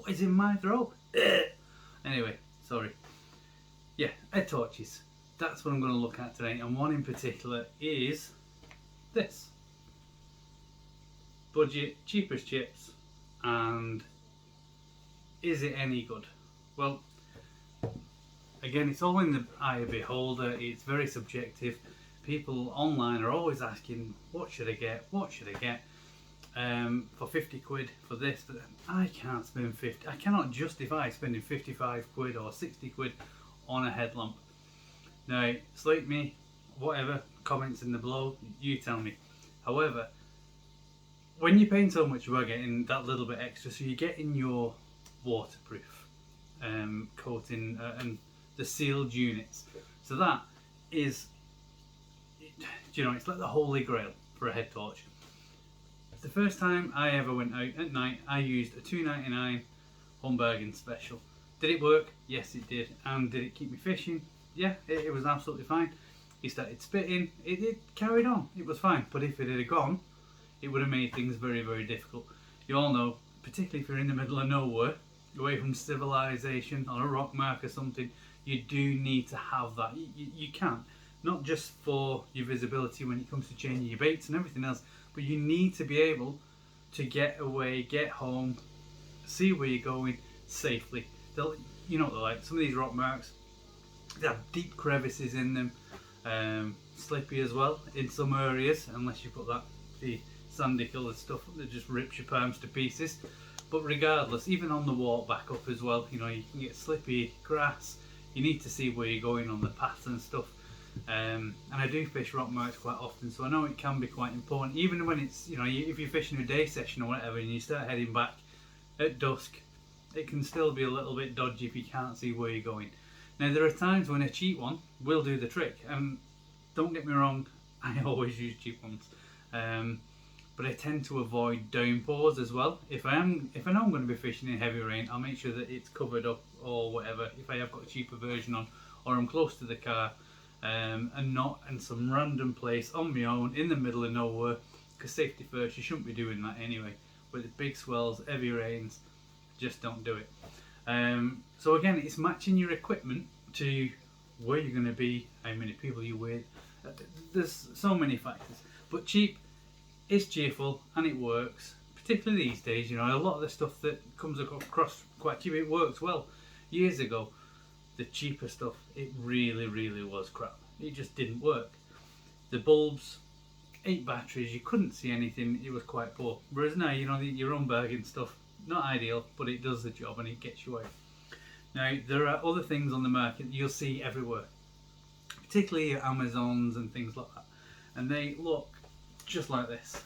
What is in my throat? Anyway, sorry. Yeah, head torches. That's what I'm going to look at today, and one in particular is this. Budget, cheap as chips, and is it any good? Well, again, it's all in the eye of the beholder. It's very subjective. People online are always asking, what should I get? What should I get? For 50 quid for this, but I can't spend 50. I cannot justify spending 55 quid or 60 quid on a headlamp. Now, slate me, whatever, comments in the below, you tell me. However, when you're paying so much, you are getting that little bit extra, so you're getting your waterproof coating and the sealed units. So that is, you know, it's like the holy grail for a head torch. The first time I ever went out at night, I used a £2.99 Home Bargain special. Did it work? Yes, it did. And did it keep me fishing? Yeah, it was absolutely fine. He started spitting. It carried on. It was fine. But if it had gone, it would have made things very, very difficult. You all know, particularly if you're in the middle of nowhere, away from civilization, on a rock mark or something, you do need to have that. You can't. Not just for your visibility when it comes to changing your baits and everything else, but you need to be able to get away, get home, see where you're going safely. You know what they're like. Some of these rock marks, they have deep crevices in them, slippy as well in some areas, unless you've got the sandy coloured stuff that just rips your palms to pieces. But regardless, even on the walk back up as well, you know, you can get slippy grass. You need to see where you're going on the path and stuff. And I do fish rock marks quite often, so I know it can be quite important. Even when it's, you know, if you're fishing a day session or whatever and you start heading back at dusk, it can still be a little bit dodgy if you can't see where you're going. Now, there are times when a cheap one will do the trick, and don't get me wrong, I always use cheap ones, but I tend to avoid downpours as well. If I know I'm going to be fishing in heavy rain, I'll make sure that it's covered up or whatever, if I have got a cheaper version on, or I'm close to the car, and not in some random place on my own in the middle of nowhere, because safety first, you shouldn't be doing that anyway. With the big swells, heavy rains, just don't do it. So again, it's matching your equipment to where you're going to be, how many people you're with. There's so many factors, but cheap is cheerful and it works, particularly these days. You know, a lot of the stuff that comes across quite cheap, it works well. Years ago, the cheaper stuff, it really, really was crap. It just didn't work. The bulbs, 8 batteries, you couldn't see anything, it was quite poor. Whereas now, you know, your own bargain stuff, not ideal, but it does the job and it gets you out. Now, there are other things on the market you'll see everywhere, particularly your Amazons and things like that, and they look just like this.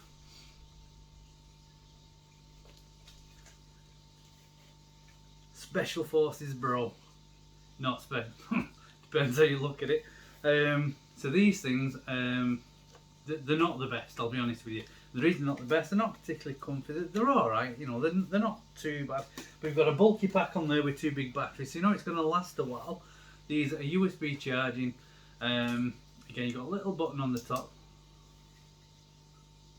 Special Forces bro. Not special. Depends how you look at it. So these things, they're not the best, I'll be honest with you. The reason they're not the best, they're not particularly comfy. They're alright, you know, they're not too bad. We've got a bulky pack on there with 2 big batteries, so you know it's going to last a while. These are USB charging. Again, you've got a little button on the top,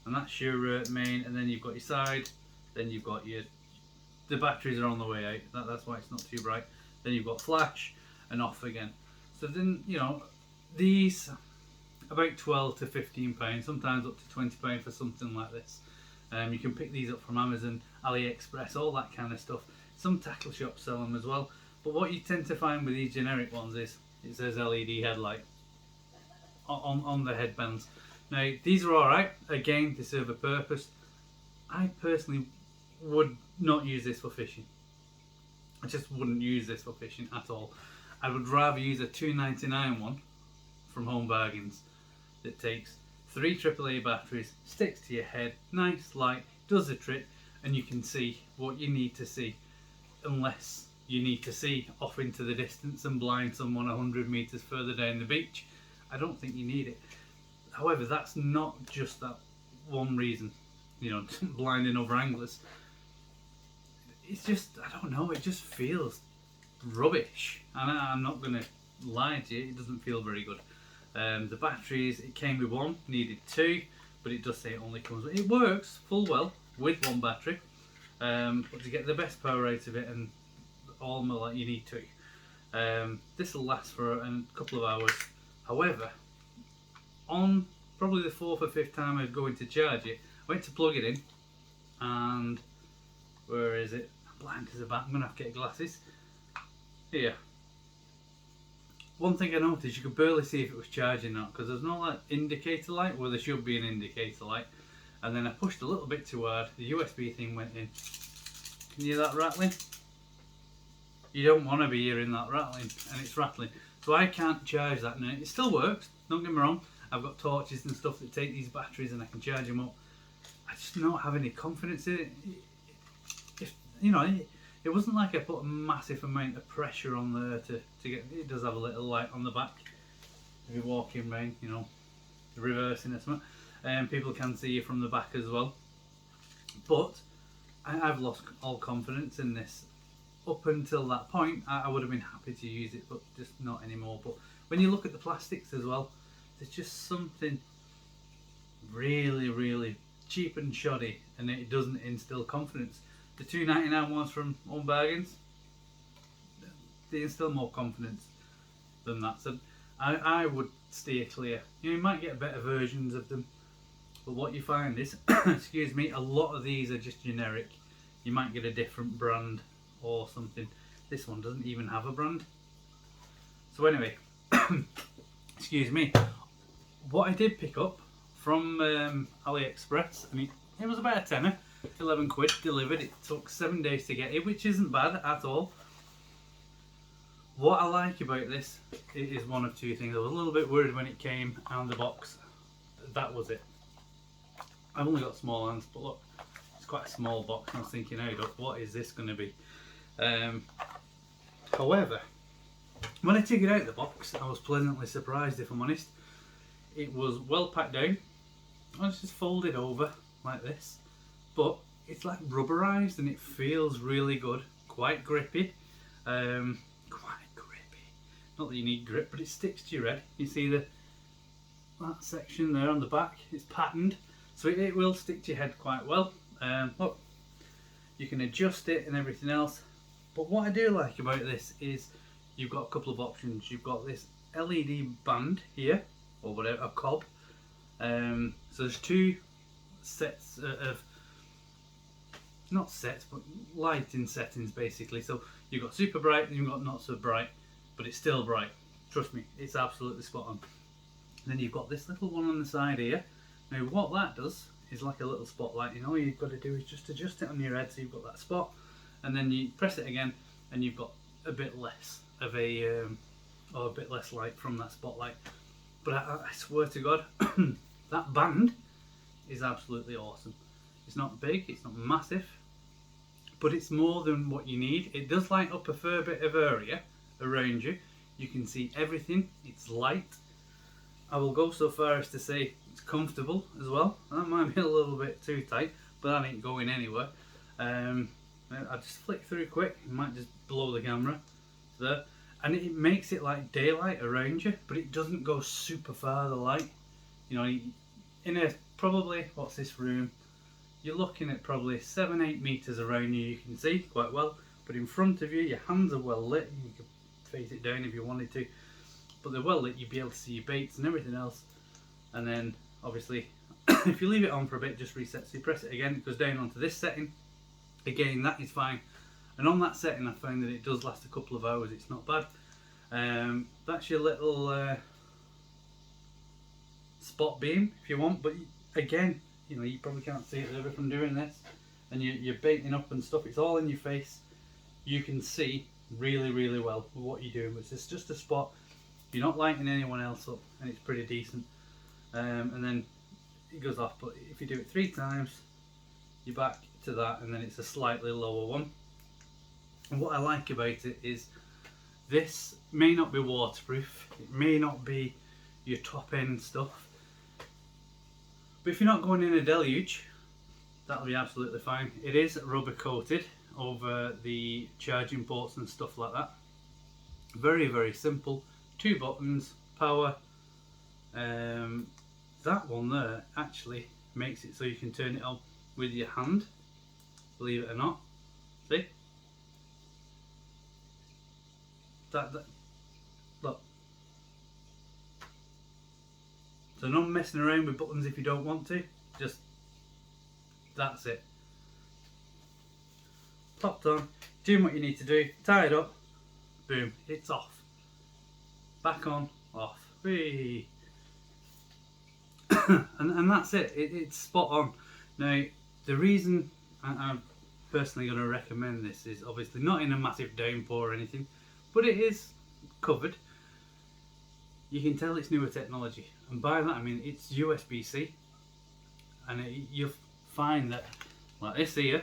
and that's your main, and then you've got your side, then you've got the batteries are on the way out, that's why it's not too bright. Then you've got flash and off again. So then, you know, these about 12 to 15 pounds, sometimes up to 20 pounds for something like this. You can pick these up from Amazon, AliExpress, all that kind of stuff. Some tackle shops sell them as well. But what you tend to find with these generic ones is it says LED headlight on the headbands. Now, these are alright. Again, they serve a purpose. I personally would not use this for fishing. I just wouldn't use this for fishing at all. I would rather use a £2.99 one from Home Bargains that takes 3 AAA batteries, sticks to your head, nice, light, does the trick, and you can see what you need to see, unless you need to see off into the distance and blind someone 100 metres further down the beach. I don't think you need it. However, that's not just that one reason, you know, blinding other anglers. It's just, I don't know, it just feels rubbish, and I'm not going to lie to you, it doesn't feel very good. The batteries, it came with 1, needed 2, but it does say it only comes with, it works full well with 1 battery. but to get the best power rate of it and all that you need to, this will last for a couple of hours. However, on probably the 4th or 5th time I was going to charge it, I went to plug it in, and where is it? I'm blind as a bat. I'm gonna have to get glasses. Here. One thing I noticed, you could barely see if it was charging or not, because there's no like indicator light where there should be an indicator light. And then I pushed a little bit too hard, the USB thing went in. Can you hear that rattling? You don't want to be hearing that rattling, and it's rattling. So I can't charge that now. It still works, don't get me wrong. I've got torches and stuff that take these batteries and I can charge them up. I just don't have any confidence in it. If, you know, it wasn't like I put a massive amount of pressure on there to get. It does have a little light on the back. If you're walking round, you know, reversing or something, and people can see you from the back as well. But I've lost all confidence in this. Up until that point, I would have been happy to use it, but just not anymore. But when you look at the plastics as well, there's just something really, really cheap and shoddy, and it doesn't instill confidence. The $2.99 ones from Home Bargains, they instill more confidence than that. So I would steer clear. You might get better versions of them, but what you find is, excuse me, a lot of these are just generic. You might get a different brand or something. This one doesn't even have a brand. So anyway, excuse me, what I did pick up from AliExpress, I mean, it was about a tenner, 11 quid delivered. It took 7 days to get it, which isn't bad at all. What I like about this is one of two things. I was a little bit worried when it came and the box. That was it. I've only got small hands, but look, it's quite a small box. I was thinking, hey, look, what is this going to be? However, when I took it out of the box, I was pleasantly surprised, if I'm honest. It was well packed down. It's just folded over like this, but it's like rubberized and it feels really good. Quite grippy. Quite grippy. Not that you need grip, but it sticks to your head. You see that section there on the back? It's patterned, so it will stick to your head quite well. Look, you can adjust it and everything else. But what I do like about this is you've got a couple of options. You've got this LED band here, or whatever, a cob. So there's two sets of, not sets, but lighting settings basically. So you've got super bright and you've got not so bright, but it's still bright. Trust me, it's absolutely spot on. And then you've got this little one on the side here. Now what that does is like a little spotlight. You know, all you've got to do is just adjust it on your head so you've got that spot, and then you press it again and you've got a bit less of a or a bit less light from that spotlight. But I swear to God, that band is absolutely awesome. It's not big, it's not massive, but it's more than what you need. It does light up a fair bit of area around you. You can see everything. It's light. I will go so far as to say it's comfortable as well. That might be a little bit too tight, but that ain't going anywhere. I'll just flick through quick. It might just blow the camera there, and it makes it like daylight around you, but it doesn't go super far, the light. You know, in a probably, what's this room? You're looking at probably 7-8 meters around you. You can see quite well, but in front of you, your hands are well lit. You could face it down if you wanted to, but they're well lit. You'd be able to see your baits and everything else. And then obviously, if you leave it on for a bit, just resets. So you press it again, it goes down onto this setting. Again, that is fine. And on that setting, I found that it does last a couple of hours. It's not bad. That's your little spot beam if you want, but again, you know, you probably can't see it over from doing this, and you're baiting up and stuff. It's all in your face. You can see really, really well what you're doing, but it's just a spot. You're not lighting anyone else up, and it's pretty decent. And then it goes off, but if you do it 3 times, you're back to that, and then it's a slightly lower one. And what I like about it is this may not be waterproof, it may not be your top end stuff, but if you're not going in a deluge, that'll be absolutely fine. It is rubber coated over the charging ports and stuff like that. Very, very simple. 2 buttons, power. That one there actually makes it so you can turn it on with your hand. believe it or not. See? That look. So no messing around with buttons if you don't want to. Just, that's it. Popped on, doing what you need to do, tie it up, boom, it's off. Back on, off. Whee. and that's it. It's spot on. Now, the reason I'm personally going to recommend this is obviously not in a massive downpour or anything, but it is covered. You can tell it's newer technology, and by that I mean it's USB-C, and you'll find that, like this here,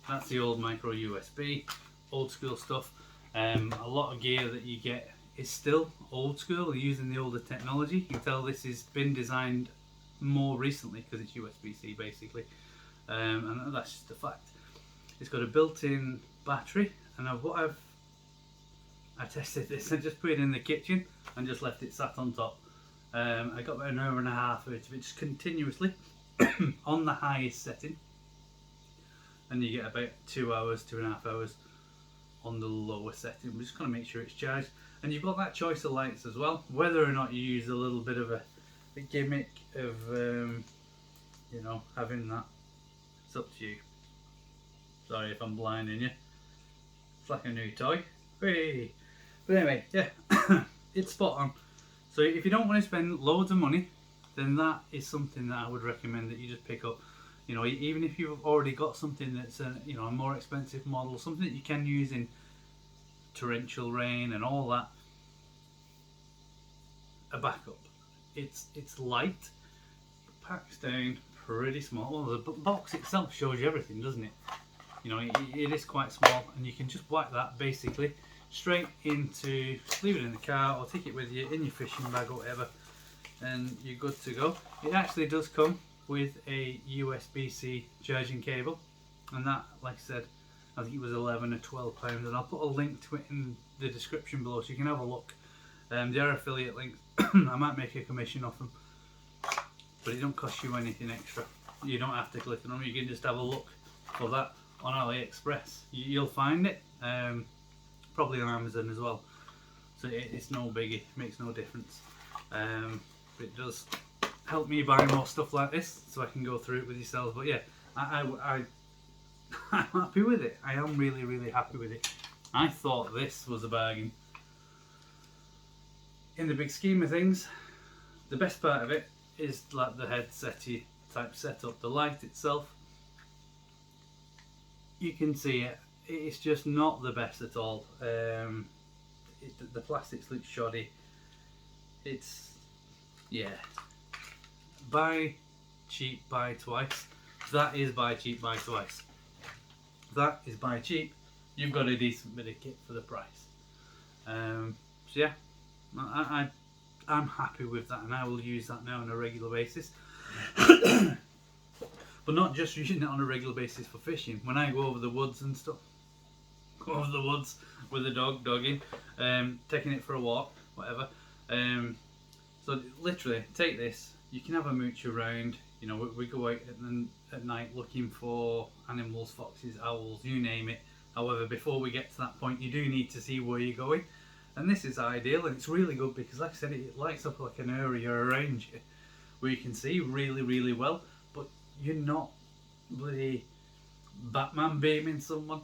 that's the old micro USB, old school stuff. A lot of gear that you get is still old school, using the older technology. You can tell this has been designed more recently because it's USB-C basically, and that's just a fact. It's got a built-in battery, and I tested this. I just put it in the kitchen and just left it sat on top. I got about an hour and a half out of it just continuously on the highest setting, and you get about 2 hours, 2.5 hours on the lower setting. We're just going to make sure it's charged, and you've got that choice of lights as well, whether or not you use a little bit of a gimmick of you know, having that. It's up to you. Sorry if I'm blinding you. It's like a new toy. Whee! But anyway, yeah, it's spot on. So if you don't want to spend loads of money, then that is something that I would recommend that you just pick up. You know, even if you've already got something that's a, you know, a more expensive model, something that you can use in torrential rain and all that, a backup. It's light, packs down pretty small. Well, the box itself shows you everything, doesn't it? You know, it is quite small, and you can just whack that basically straight into, leave it in the car or take it with you in your fishing bag or whatever, and you're good to go. It actually does come with a USB-C charging cable, and that, like I said, I think it was 11 or 12 pounds, and I'll put a link to it in the description below so you can have a look. They are affiliate links. I might make a commission off them, but it don't cost you anything extra. You don't have to click on them. You can just have a look for that on AliExpress. You'll find it, probably on Amazon as well. So it's no biggie, makes no difference. But it does help me buy more stuff like this, so I can go through it with yourselves. But yeah, I'm happy with it. I am really happy with it. I thought this was a bargain. In the big scheme of things, the best part of it is like the headset-y type setup. The light itself, you can see it. It's just not the best at all. The plastics look shoddy. It's, yeah. Buy cheap, buy twice. That is buy cheap, buy twice. That is buy cheap. You've got a decent bit of kit for the price. So yeah, I'm happy with that, and I will use that now on a regular basis. But not just using it on a regular basis for fishing. When I go over the woods and stuff, go over the woods with the dogging, taking it for a walk, whatever. So literally, take this. You can have a mooch around. You know, we go out at night looking for animals, foxes, owls, you name it. However, before we get to that point, you do need to see where you're going. And this is ideal, and it's really good because, like I said, it lights up like an area around you where you can see really well, but you're not bloody Batman beaming someone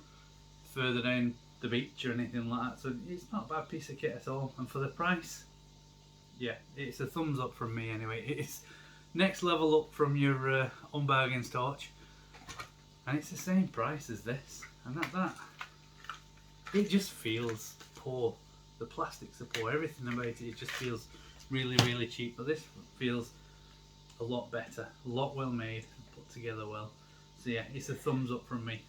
further down the beach or anything like that. So it's not a bad piece of kit at all, and for the price, yeah, it's a thumbs up from me anyway. It's next level up from your unbargains torch, and it's the same price as this, and that it just feels poor. The plastics are poor, everything about it just feels really cheap, but this feels a lot better, a lot well made, put together well. So yeah, it's a thumbs up from me.